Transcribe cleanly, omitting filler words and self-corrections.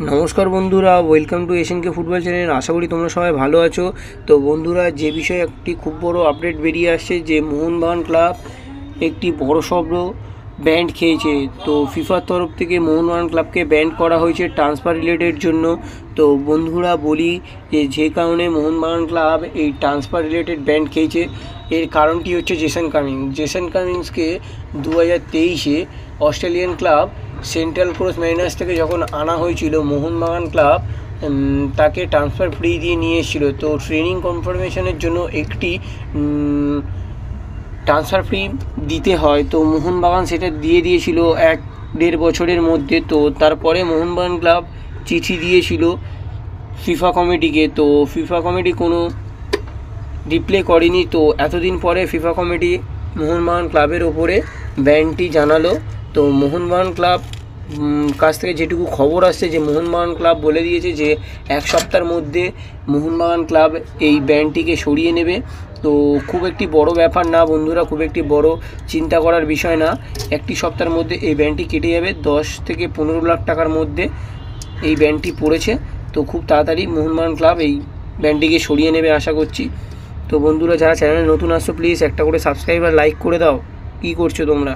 নমস্কার বন্ধুরা, welcome to এশিয়ানকে football channel. আশা করি তোমরা সবাই ভালো আছো। তো বন্ধুরা, যে বিষয়ে একটি খুব বড় আপডেট বেরিয়ে আসছে যে মোহনবাগান ক্লাব একটি বড় সড় ব্যান্ড খেয়েছে। তো ফিফার তরফ থেকে মোহনবাগান ক্লাবকে ব্যান্ড করা হয়েছে ট্রান্সফার রিলেটেড জন্য। তো বন্ধুরা বলি যে কারণে মোহনবাগান ক্লাব এই ট্রান্সফার রিলেটেড ব্যান্ড খেয়েছে, এর কারণটি হচ্ছে Jason কামিংসকে 2023-এ Australian club central coast Mariners থেকে যখন আনা হয়েছিল, মোহনবাগান ক্লাব তাকে ট্রান্সফার ফ্রি দিয়ে নিয়ে এসেছিল। তো ট্রেনিং কনফার্মেশনের জন্য একটি ট্রান্সফার ফি দিতে হয়। তো মোহনবাগান সেটা দিয়ে দিয়েছিল 1-1.5 বছরের মধ্যে। তো তারপরে মোহনবাগান ক্লাব চিঠি দিয়েছিল ফিফা কমিটিকে। তো ফিফা কমিটি কোনো রিপ্লাই করেনি। তো এতদিন পরে ফিফা কমিটি মোহনবাগান ক্লাবের ওপরে ব্যানটি জানালো। তো মোহনবাগান ক্লাব কাছ থেকে যেটুকু খবর আসছে যে মোহনবাগান ক্লাব বলে দিয়েছে যে 1 সপ্তাহের মধ্যে মোহনবাগান ক্লাব এই ব্যানটিকে সরিয়ে নেবে। তো খুব একটি বড় ব্যাপার না বন্ধুরা, খুব একটি বড় চিন্তা করার বিষয় না। 1 সপ্তাহের মধ্যে এই ব্যানটি কেটে যাবে। 10 থেকে 15 লাখ টাকার মধ্যে এই ব্যানটি পড়েছে। তো খুব তাড়াতাড়ি মোহনবাগান ক্লাব এই ব্যানটিকে সরিয়ে নেবে আশা করছি। তো বন্ধুরা, যারা চ্যানেলে নতুন আসছো প্লিজ একটা করে সাবস্ক্রাইব আর লাইক করে দাও। কী করছো তোমরা?